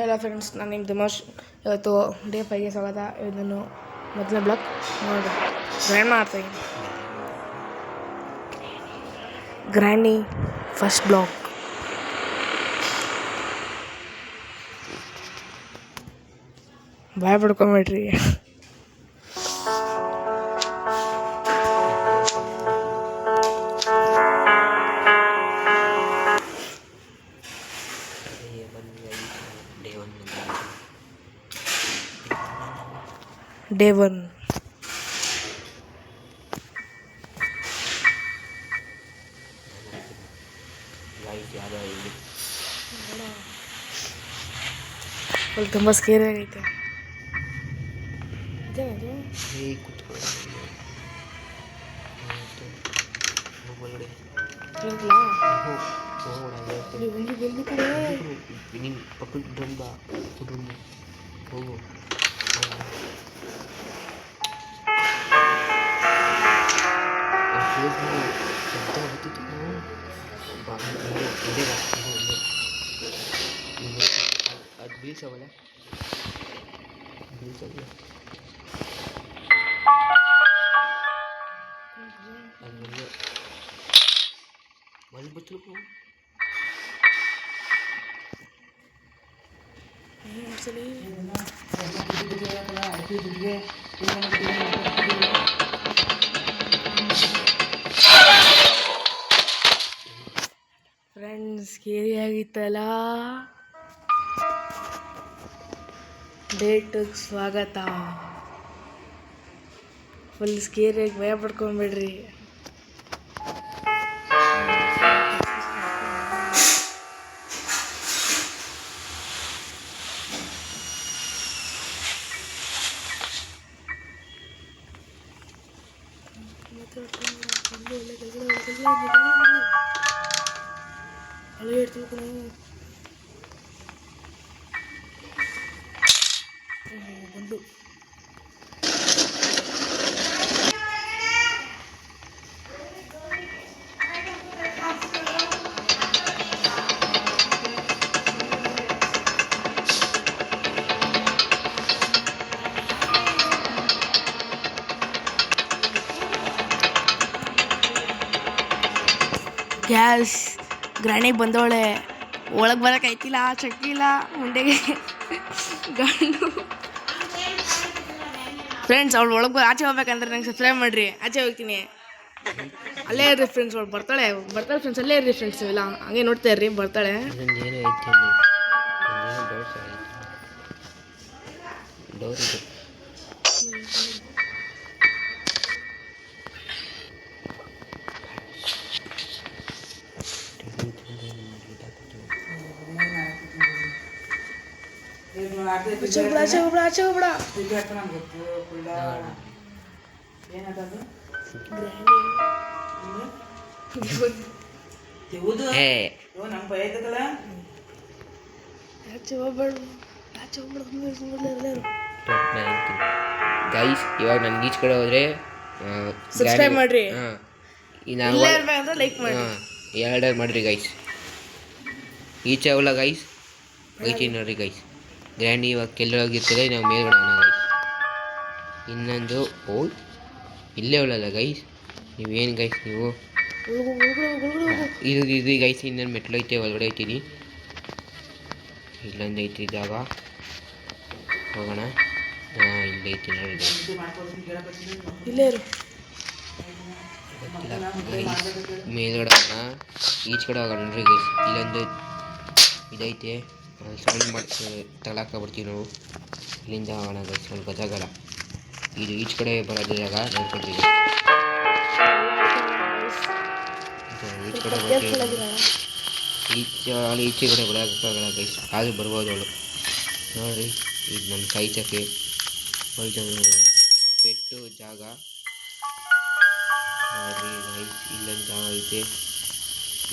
Hello friends, ನಾನು ನಿಮ್ಮ ದಿಮಾಶ್. ಇವತ್ತು ಡೇ 5ಗೆ ಸ್ವಾಗತ. ಇದನ್ನು ಮೊದಲನೇ ಬ್ಲಾಕ್ ನೋಡಿ ಗ್ರ್ಯಾಂಡ್ ಮಾಡ್ತಾಯಿದ್ದೀನಿ. ಗ್ರ್ಯಾಂಡಿ ಫಸ್ಟ್ ಬ್ಲಾಕ್. ಬಾಯ್ ಪಡ್ಕೊಂಬೇಡ್ರಿ. ಡೇ 1 ತುಂಬ ಸ್ಕೇರಿ ಆಗೈತೆ. ಅದು ಬೀಳ್ಸವಲ್ಲ ಮಲ್ಲಿ ಬಚ್ಚಲು ಫ್ರೆಂಡ್ಸ್, ಸ್ಕೇರಿ ಆಗಿತ್ತಲ್ಲ. ಡೇಟಿಗೆ ಸ್ವಾಗತ. ಫುಲ್ ಸ್ಕೇರಿಯಾಗಿ ಭಯ ಪಡ್ಕೊಂಬೇಡ್ರಿ. ಬಂದು ಗ್ಯಾಸ್ ಗ್ರಾಣಿಗೆ ಬಂದವಳೆ. ಒಳಗೆ ಬರೋಕೆ ಆಯ್ತಿಲ್ಲ, ಚಕ್ಕಿಲ್ಲ ಮುಂಡೆಗೆ ಗಂಡು. ಫ್ರೆಂಡ್ಸ್, ಅವಳು ಒಳಗೆ ಆಚೆ ಹೋಗ್ಬೇಕಂದ್ರೆ ನಂಗೆ ಸಬ್ಸ್ಕ್ರೈಬ್ ಮಾಡಿರಿ. ಆಚೆ ಹೋಗ್ತೀನಿ, ಅಲ್ಲೇ ಇರ್ರಿ ಫ್ರೆಂಡ್ಸ್. ಅವಳು ಬರ್ತಾಳೆ ಫ್ರೆಂಡ್ಸ್, ಅಲ್ಲೇ ಇರ್ರಿ ಫ್ರೆಂಡ್ಸ್. ಇಲ್ಲ ಹಂಗೆ ನೋಡ್ತಾ ಇರ್ರಿ, ಬರ್ತಾಳೆ. ಆಚೆ ಹೋಗ್ಬಿಡ. ಗೈಸ್, ಇವಾಗ ನನ್ಗೆ ಈಚ್ ಕಡೆ ಹೋದ್ರೆ ಸಬ್ಸ್ಕ್ರೈಬ್ ಮಾಡ್ರಿ. ಲೈಕ್ ಮಾಡಿ, ಎರಡರ್ ಮಾಡ್ರಿ ಗೈಸ್. ಈಚೆ ಅವಲ್ಲ ಗೈಸ್, ಐತಿ ನೋಡ್ರಿ ಗೈಸ್. ಗ್ರ್ಯಾಂಡಿ ಇವಾಗ ಕೆಲ್ಲೋಗಿರ್ತದೆ, ನಾವು ಮೇಲ್ಗಡೆ ಅವನ ಗೈಸ್. ಇನ್ನೊಂದು ಇಲ್ಲೇ ಅವಳಲ್ಲ ಗೈಸ್. ನೀವೇನು ಗೈಸ್ ನೀವು ಇದು ಗೈಸ್. ಇನ್ನೊಂದು ಮೆಟ್ಲು ಐತೆ, ಒಳಗಡೆ ಐತೀನಿ. ಇಲ್ಲೊಂದು ಐತಿ ಜಾಗ, ಹೋಗೋಣ. ಇಲ್ಲೇ ಐತಿ ನೋಡಿ ಗೈಸ್. ಮೇಲ್ಗಡೆ ಹೋಗೋಣ, ಈಚ್ ಕಡೆ ಹೋಗೋಣ ನೋಡ್ರಿ ಗೈಸ್. ಇಲ್ಲೊಂದು ಇದೈತೆ, ಸೌಂಡ್ ಮಾಡಿ ತಗೊಳಕ್ಕೆ ನಾವು. ಇಲ್ಲಿಂದ ಹೋಗೋಣ ಗೈಸ್. ಸ್ವಲ್ಪ ಜಾಗಲ್ಲ, ಇದು ಈಚ್ ಕಡೆ ಬರೋದು ಜಾಗ ನೋಡ್ಕೊಳ್ತೀವಿ. ಈಚೆ ಕಡೆ ಈಚೆ ಕಡೆ ಬರೋಕ್ಕಾಗಲ್ಲ ಗೈಸ್, ಆದರೂ ಬರ್ಬೋದು ಅವಳು. ನೋಡಿರಿ, ಇದು ನಮ್ಮ ಕಾಯ್ಸಕ್ಕೆ ಪೆಟ್ಟು ಜಾಗ ನೋಡಿರಿ ಗೈಸ್. ಇಲ್ಲೊಂದು ಜಾಗ ಐತೆ.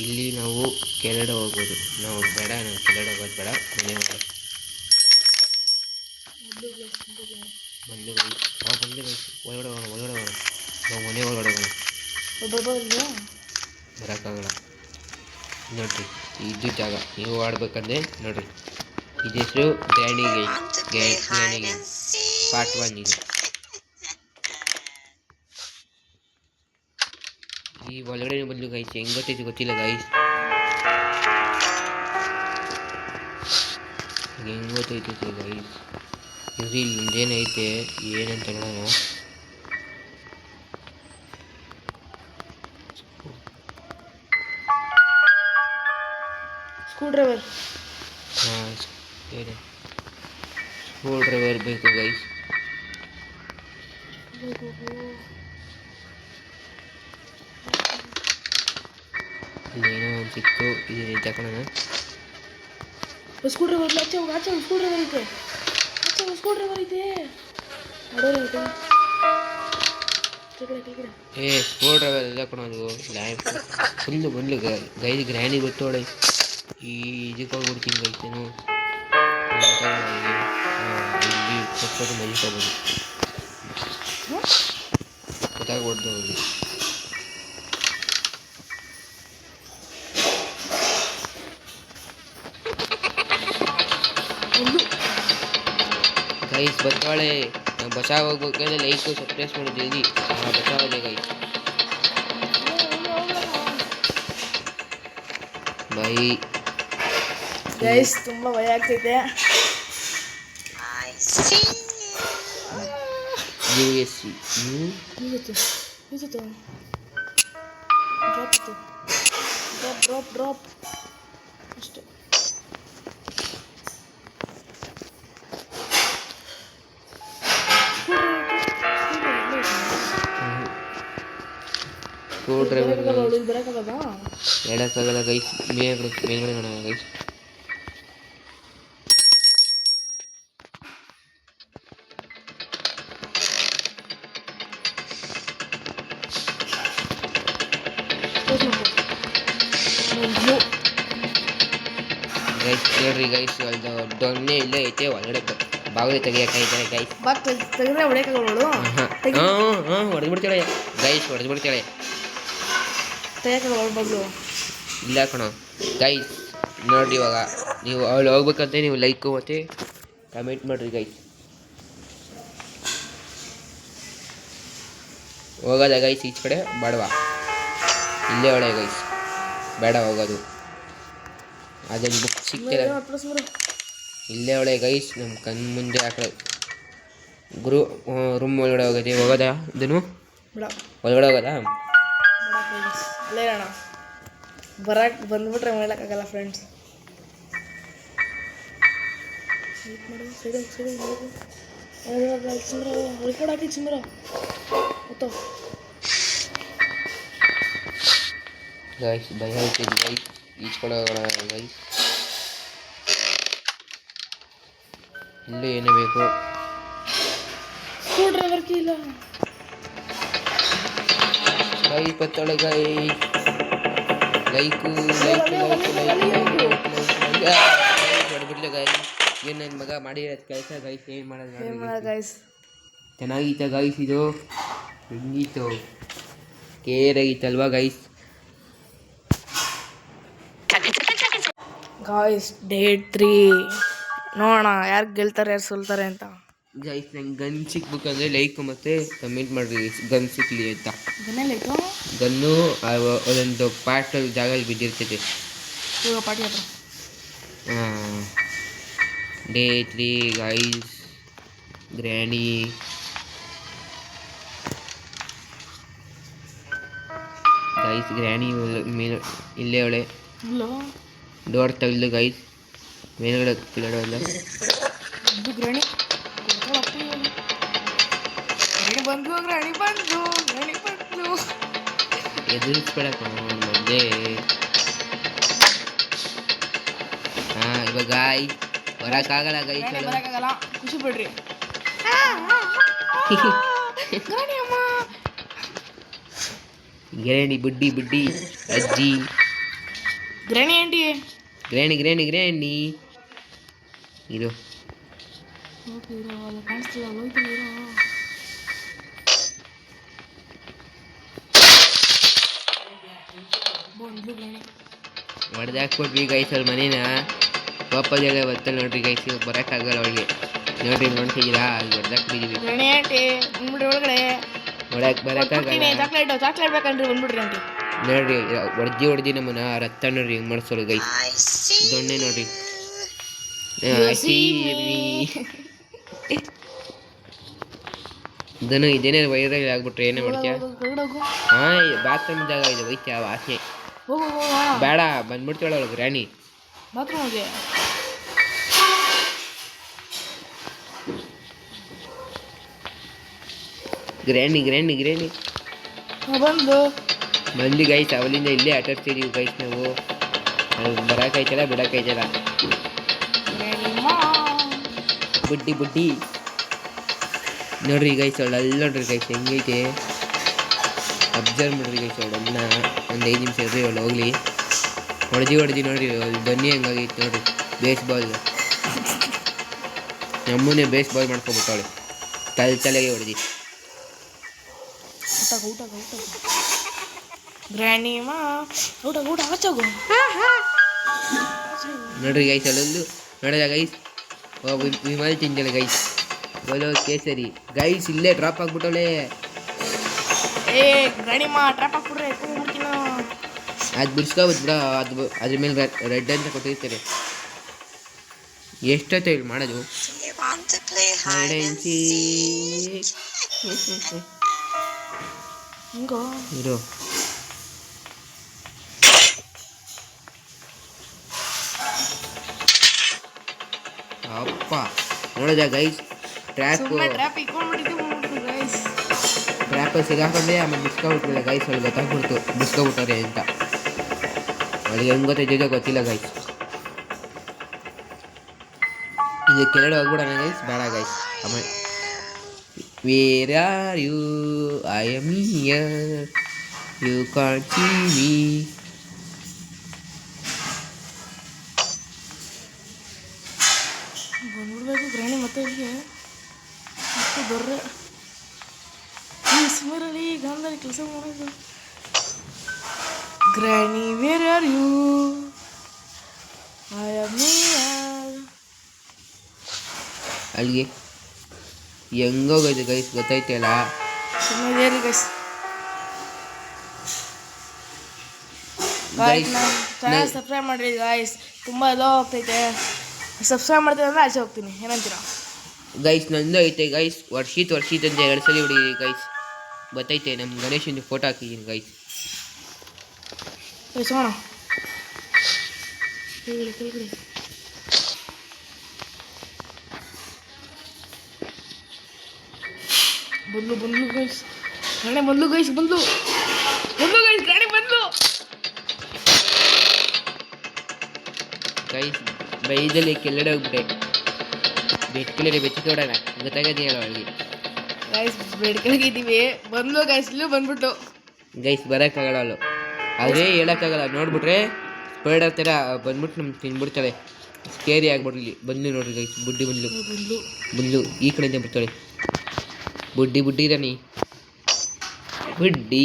ಇಲ್ಲಿ ನಾವು ಕೆಳಗಡೆ ಹೋಗ್ಬೋದು. ನಾವು ಬೇಡ, ನಾವು ಕೆಳಗಡೆ ಹೋಗೋದು ಬೇಡ, ಮನೆ ಹೋಗೋದು. ಬಂದು ಗೈಸ್, ಬಂದು ಗೈಸ್. ಒಳಗಡೆ ಹೋಗೋಣ, ನಾವು ಮನೆ ಒಳಗಡೆ ಹೋಗೋಣ. ಬರೋಕ್ಕಾಗಲ್ಲ ನೋಡ್ರಿ, ಇದು ಜಾಗ. ನೀವು ಆಡ್ಬೇಕಂದ್ರೆ ನೋಡ್ರಿ, ಇದು ಹೆಸರು ಗ್ರ್ಯಾಂಡಿ ಪಾರ್ಟ್ 1 ಇದು. ಈ ಒಳಗಡೆ ಬಂದು ಗೈಸ್ ಹೆಂಗ್ ಗೊತ್ತೈತಿ ಗೊತ್ತಿಲ್ಲ ಗೈಸ್, ಹೆಂಗ್ ಗೊತ್ತೈತಿ ಗೈಸ್. ಇದು ಇಲ್ಲಿ ಮುಂದೇನೈತೆ ಏನಂತ ನೋಡೋಣ. Screw driver. ಹಾಂ ಸ್ಕ್ರೂ ಡ್ರೈವರ್ ಬೇಕು ಗೈಸ್. ಇಲ್ಲೇನೋ ಒಂದು ಸಿಕ್ತು, ಇದು ತಗೊಳ್ಳೋಣ. ಸ್ಕ್ರೂ ಡ್ರೈವರ್ ಆಚೆ ಸ್ಕ್ರೂ ಡ್ರೈವರ್ ಐತೆ, ಸ್ಕ್ರೂ ಡ್ರೈವರ್ ಐತೆ ನೋಡೋಣ. ಸ್ಕ್ರೂ ಡ್ರೈವರ್ ಎಲ್ಲ ಕೊಡೋದು ಲ್ಯಾಂಪ್ ಫುಲ್ಲು ಬಂದ್ಲು ಗೈಸ್. ಗ್ರ್ಯಾಂಡಿ ಗೊತ್ತೋಳೆ ಈ ಇದಕ್ಕೆ ಹೋಗ್ಬಿಡ್ತೀನಿ ಗೈಸ್. ನಾನು ಇಲ್ಲಿ ಕೊಟ್ಬಿಟ್ಟು ಮಲ್ಕೋಬೋದು, ಗೊತ್ತಾಗ್ಬಿಡ್ದು ಅವ್ರಿಗೆ. ಗೈಸ್ ಬರ್ತಾಳೆ. ನಾವು ಬಚಾವ್ ಹೋಗ್ಬೇಕಾದ್ರೆ ಲೈಕು ಸಬ್ಸ್ಕ್ರೈಬ್ ಮಾಡಿ ಜಲ್ದಿ. ಬಚಾವದೆ ಗೈಸ್. ಬೈ ಗೈಸ್, ತುಂಬ ಭಯ ಆಗ್ತೈತೆ. USC ಡ್ರಾಪ್ ಅಷ್ಟೇ. ಸ್ಕ್ರೂ ಡ್ರೈವರ್ ಬರೋಕ್ಕಾಗದ ಹೇಳೋಕ್ಕಾಗಲ್ಲ ಗೈಸ್. ಮೇಲ್ಗಡೆ ನೋಡೋಣ ಗೈಸ್. ಗೈಸ್ ನೋಡ್ರಿ ಗೈಸ್, ಅದು ದೊಣ್ಣೆ ಇಲ್ಲೇ ಐತೆ. ಒಳಗಡೆ ಬಾಗಿಲು ತೆಗಿಯೋಕ್ಕಾಯ್ತಾರೆ ಗೈಸ್. ತೆಗೆದ್ರೆ ಹೊಡೆಯಕ್ಕಾಗಲ್ಲ. ಹಾಂ ಹೊಡೆದ್ಬಿಡ್ತಾಳೆ ಗೈಸ್, ಹೊಡೆದ್ಬಿಡ್ತಾಳೆ. ತೆಗಿಯೋಕ್ಕಾಗಲ್ಲ ಇಲ್ಲ ಕಣೋ ಗೈಸ್. ನೋಡ್ರಿ ಇವಾಗ ನೀವು ಅವಳು ಹೋಗ್ಬೇಕಂತ ನೀವು ಲೈಕು ಮತ್ತು ಕಮೆಂಟ್ ಮಾಡಿರಿ ಗೈಸ್. ಹೋಗೋದ ಗೈಸ್ ಈಚೆ ಕಡೆ ಬೇಡವಾ? ಇಲ್ಲೇ ಒಳ್ಳೆ ಗೈಸ್, ಬೇಡ ಹೋಗೋದು. ಅದೊಂದು ಬುಕ್ ಸಿಗ್ತಿಲ್ಲ, ಇಲ್ಲೇ ಒಳ್ಳೆ ಗೈಸ್. ನಮ್ಮ ಕಣ್ಣು ಮುಂದೆ ಹಾಕಿ ರೂಮ್ ಒಳಗಡೆ ಹೋಗೋದಾ ಇದನ್ನು ಒಳಗಡೆ ಹೋಗೋದಾ? ಅಲ್ಲೇ ಅಣ್ಣ ಬರಕ್ಕೆ ಬಂದ್ಬಿಟ್ರೆ ಹೇಳೋಕ್ಕಾಗಲ್ಲ ಫ್ರೆಂಡ್ಸ್. ಚಂದ್ರ ರೆಕಾರ್ಡ್ ಹಾಕಿ ಚಂದ್ರ ಗೊತ್ತೋ ಗೈಸ್. ಭಯ ಆಗ್ತಿದೆ ಗೈಸ್, ಈಚ್ಕೊಳೋಣ ಗೈಸ್. ಇಲ್ಲೇ ಏನೇ ಬೇಕು. ಸ್ಕ್ರೂ ಡ್ರೈವರ್ ಕೀ ಇಲ್ಲ ಗೈಸ್. ಬತ್ತಾಳೆ ಗೈಸ್. ಲೈಕು ಹೊಡೆದ್ಬಿಡ್ಲೆ ಗೈಸ್. ಏನು ನನ್ನ ಮಗ ಮಾಡಿರೋದು ಕೆಲಸ ಗೈಸ್. ಏನು ಮಾಡೋದು ಗೈಸ್? ಚೆನ್ನಾಗಿತ್ತ ಗೈಸ್, ಇದು ಹೆಂಗಿತ್ತು? ಕೇರಾಗಿತ್ತಲ್ವಾ ಗೈಸ್? ಗಾಯ್ಸ್ ಡೇ 3 ನೋಡೋಣ ಯಾರು ಗೆಲ್ತಾರೆ ಯಾರು ಸೋಲ್ತಾರೆ ಅಂತ. ಗೈಸ್ ನಂಗೆ ಗನ್ ಸಿಕ್ಬೇಕಂದ್ರೆ ಲೈಕ್ ಮತ್ತು ಕಮೆಂಟ್ ಮಾಡಿರಿ ಗನ್ ಸಿಕ್ಕಲಿ ಅಂತ. ಗನ್ನು ಒಂದೊಂದು ಪಾರ್ಟ್ ಜಾಗದಲ್ಲಿ ಬಿದ್ದಿರ್ತೈತೆ. ಪಾರ್ಟಿ ಹತ್ರ day 3 guys. Granny guys, granny ಮೇಲೆ ಇಲ್ಲೇ ಅವಳೆ. ಡೋರ್ ತೆಗೆದು ಗೈಸ್, ಮೇಲ್ಗಡೆ ಕೆಳಗಡೆ ಗ್ರಾಣಿ ಬಂದು ಎದುರಿಸ್ಬೇಡಕ್ಕ ಮೊದಲೇ. ಹಾಂ ಇವಾಗ ಗಾಯ್ ಬರೋಕ್ಕಾಗಲ್ಲ ಗೈಸ್, ಬರೋಕ್ಕಾಗಲ್ಲ, ಖುಷಿ ಪಡ್ರಿ. ಗ್ರ್ಯಾನಿ ಬುಡ್ಡಿ ಅಜ್ಜಿ. ಗ್ರಾಣಿ ಆಂಟಿ, ಗ್ರ್ಯಾನಿ ಇದು ಹೊಡೆದು ಹಾಕ್ಬಿಟ್ವಿ ಗೈಸ್ ಅವ್ರ ಮನೇನ. ಕೋಪದಲ್ಲೇ ಬರ್ತಲ್ಲ ನೋಡ್ರಿ ಗೈಸ್, ಇವಾಗ ಬರೋಕ್ಕಾಗಲ್ಲ ಅವಳಿಗೆ. ನೋಡ್ರಿ ನೋಡ್ತಿದ್ದೀರಾ, ಅಲ್ಲಿ ಹೊಡೆದಾಕ್ಬಿಟ್ಟಿದ್ದೀವಿ. ಗಣಿ ಆಂಟಿ ಬಂದ್ಬಿಡ್ರಿ ಒಳಗಡೆ. ಬರೋಕ್ಕಾಗಲ್ಲ. ಚಾಕ್ಲೇಟ್ ಬೇಕಂದ್ರಿ ಬಂದ್ಬಿಡ್ರಿ ಆಂಟಿ. ನೋಡ್ರಿ ಹೊಡ್ದಿ ನಮ್ಮನ್ನ ರಕ್ತ ನೋಡ್ರಿ ಹೆಂಗ್ ಮಾಡಿಸೋರು ಗೈಸ್. ದೊಣ್ಣೆ ನೋಡ್ರಿ. ಇದನ್ನು ಇದೇನೇ ವೈರಲ್ ಆಗ್ಬಿಟ್ರೆ ಏನೇ ಮಾಡ್ತೀಯ? ಹಾಂ, ಬಾತ್ರೂಮ್ ಜಾಗ ಇದು ಹೋಯ್ತಾ ವಾಸನೆ. ಬೇಡ, ಬಂದ್ಬಿಡ್ತಾಳೆ ಅವಳು ರಾಣಿ. ಬಾತ್ರೂಮ್ಗೆ ಗ್ರ್ಯಾಂಡಿ ಬಂದು ಗೈಸ್, ಅವಳಿಂದ ಇಲ್ಲೇ ಆಟಾಡ್ತಿದೀವಿ ಗೈಸ್ ನಾವು. ಬರೋಕ್ಕಾಯ್ತಲ್ಲ ಬಿಡೋಕ್ಕಾಯ್ತಲ್ಲ. ಬುಡ್ಡಿ ನೋಡ್ರಿ ಗೈಸ್, ಅವಳು ಅಲ್ಲಿ ನೋಡ್ರಿ ಗೈಸ್ ಹೆಂಗೈತೆ. ಅಬ್ಸರ್ವ್ ಮಾಡ್ರಿ ಗೈಸ್ ಅವಳನ್ನ. ಒಂದು 5 ನಿಮಿಷ ಇರ್ರಿ, ಅವಳು ಹೋಗ್ಲಿ. ಹೊಡೆದಿ ನೋಡ್ರಿ ಅವಳು ಬನ್ನಿ ಹೆಂಗಾಗೈತೆ ನೋಡ್ರಿ. ಬೇಸ್ಬಾಲ್ ನಮ್ಮನ್ನೇ ಬೇಸ್ಬಾಲ್ ಮಾಡ್ಕೊಬಿಟ್ಟವಳೆ. ತಲೆಗೆ ಹೊಡೆದಿ. ನೋಡ್ರಿ ಗೈಸ್ ಅವಳಲ್ಲೂ ನೋಡಿದ ಗೈಸ್. ವಿಮಲ್ ತಿಂದಳೆ ಗೈಸ್. ಬೋಲೋ ಕೇಸರಿ ಗೈಸ್, ಇಲ್ಲೇ ಡ್ರಾಪ್ ಆಗ್ಬಿಟ್ಟವಳೆ. ಅದು ಬಿಡ್ಸ್ಕೊಬೋದು ಬಿಡ, ಅದ್ರ ಮೇಲೆ ರೆಡ್ ಅಂತ ಕೊಟ್ಟಿರ್ತಾರೆ. ಎಷ್ಟೊತ್ತು ಹೇಳಿ ಮಾಡೋದು? ಇರೋ ಅಪ್ಪ ನೋಡಿದ ಗೈಸ್, ಟ್ರ್ಯಾಪ್ ಸಿಗಾಕೊಂಡೆ ಆಮೇಲೆ ಬಿಸ್ಕೊಬಿಟ್ರಲ್ಲ ಗೈಸ್. ಅವ್ಳಿಗೆ ಗೊತ್ತಾಗ್ಬಿಡ್ತು ಬಿಸ್ಕೊಬಿಟ್ಟಾರೆ ಅಂತ. ಅವಳಿಗೆ ಹೆಂಗೆ ಗೊತ್ತಿದ್ದೋ ಗೊತ್ತಿಲ್ಲ ಗೈಸ್. ಇದು ಕೆಳಗಡೆ ಹೋಗ್ಬಿಡೋಣ ಗೈಸ್. ಬೇಡ ಗೈಸ್. ಆಮೇಲೆ where are you, I am here, you can't see me. ಬಂದ್ಬಿಡ್ಬೇಕು ಗ್ರಾಣಿ ಮತ್ತೆ ಇಲ್ಲಿಗೆ. ಮತ್ತೆ ಬರ್ರೆ ಸುಮಾರಲ್ಲಿ ಗಾಮದಲ್ಲಿ ಕೆಲಸ ಮಾಡೋದು. ಗ್ರಾಣಿ where are you, I am here. ಅಲ್ಲಿಗೆ ಹೆಂಗೋಗೋದು ಗೈಸ್ ಗೊತ್ತೈತಲ್ಲ. ಸುಮ್ಮನೆ ಗೈಸ್. ಚಾನಲ್ ಸಬ್ಸ್ಕ್ರೈಬ್ ಮಾಡಿರಿ ಗಾಯ್ಸ್. ತುಂಬ ಲೋ ಹೋಗ್ತೈತೆ. ಸಬ್ಸ್ಕ್ರೈಬ್ ಮಾಡ್ತೀನಿ ಅಂದರೆ ಆಚೆ ಹೋಗ್ತೀನಿ. ಏನಂತೀರಾ ಗೈಸ್? ನಂದು ಐತೆ ಗೈಸ್. ವರ್ಷಿತ್ ಅಂತ 2 ಸಲ ಹೊಡಿರಿ ಗೈಸ್. ಗೊತ್ತೈತೆ, ನಮ್ಮ ಗಣೇಶಂದು ಫೋಟೋ ಹಾಕಿದ್ದೀನಿ ಗೈಸ್. ಸೋಣ ಕೆಳಗಡೆ ಬಂದು ಗೈಸ್. ಗಣೆ ಬಂದು ಗೈಸ್. ಬಂದು ಗೈಸ್, ಗಣೆ ಬಂದು ಗೈಸ್. ಬೈದಲ್ಲಿ ಕೆಳಗಡೆ ಹೋಗ್ಬಿಟ್ಟೆ. ಬೆಟ್ ಕೆಳಗಡೆ ಬೆಚ್ಚಿಕೊಡೋಣ. ಗೊತ್ತಾಗದೆಯಲ್ಲ ಅವಳಿಗೆ ಗೈಸ್. ಬೆಡ್ ಕೆಳಗಿದ್ದೀವಿ. ಬಂದು ಗೈಸ್, ಇಲ್ಲೂ ಬಂದ್ಬಿಟ್ಟು ಗೈಸ್. ಬರೋಕ್ಕಾಗಲ್ಲ ಅವಳು, ಅದೇ ಹೇಳೋಕ್ಕಾಗಲ್ಲ. ನೋಡ್ಬಿಟ್ರೆ ಸ್ಪೈಡರ್ ಥರ ಬಂದ್ಬಿಟ್ಟು ನಮ್ಗೆ ತಿನ್ಬಿಡ್ತಾಳೆ. ಸ್ಕೇರಿ ಆಗ್ಬಿಡ್ಲಿ. ಬಂದು ನೋಡ್ರಿ ಗೈಸ್, ಬುಡ್ಡಿ ಬಂದ್ಲು ಈ ಕಡೆಯಿಂದ ಬರ್ತಾಳೆ. ಬುಡ್ಡಿ ರಾಣಿ, ಬುಡ್ಡಿ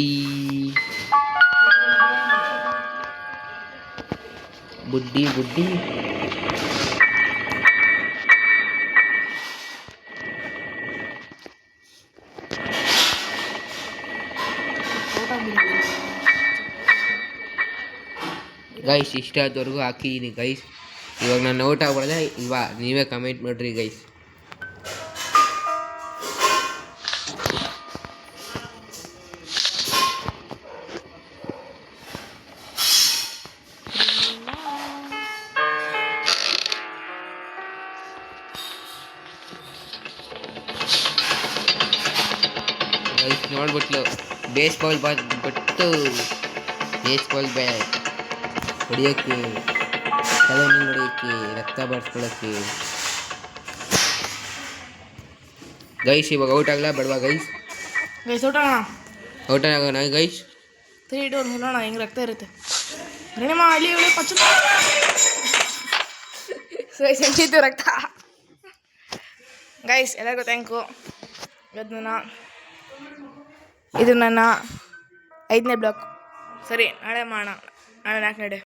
ಗೈಸ್. ಇಷ್ಟಾದವರೆಗೂ ಹಾಕಿದ್ದೀನಿ ಗೈಸ್. ಇವಾಗ ನಾನು ಔಟ್ ಆಗ್ಬಿಡ್ದೆ ಇಲ್ವಾ? ನೀವೇ ಕಮೆಂಟ್ ಮಾಡಿರಿ ಗೈಸ್. ಗೈಸ್ ನೋಡ್ಬಿಟ್ಲು. ಬೇಸ್ಬಾಲ್ ಬಿಟ್ಟು ಬೇಸ್ಬಾಲ್ ಬ್ಯಾಟ್ ಹೊಡಿಯೋಕ್ಕೆ, ತಲೆ ಮೇಲೆ ಹೊಡಿಯೋಕ್ಕೆ, ರಕ್ತ ಬಾರಿಸ್ಕೊಳ್ಳೋಕ್ಕೆ. ಗೈಸ್ ಇವಾಗ ಔಟ್ ಆಗಲ್ಲ ಬೇಡವಾ ಗೈಸ್? ಔಟ್ ಆಗೋಣ ಗೈಸ್. 3 2 1 ನೋಡೋಣ ಹೆಂಗೆ ರಕ್ತ ಇರುತ್ತೆ. ರೇಣಮ್ಮ ಅಲ್ಲಿ ಪಚ್ಚು ಸೆಂಚಿತ್ತು ರಕ್ತ. ಗೈಸ್ ಎಲ್ಲರಿಗೂ ಥ್ಯಾಂಕು. ಇದು ನನ್ನ 5ನೇ ಬ್ಲಾಕ್. ಸರಿ, ನಾಳೆ ಮಾಡೋಣ. ನಾಳೆ 4ನೇ ಡೇ.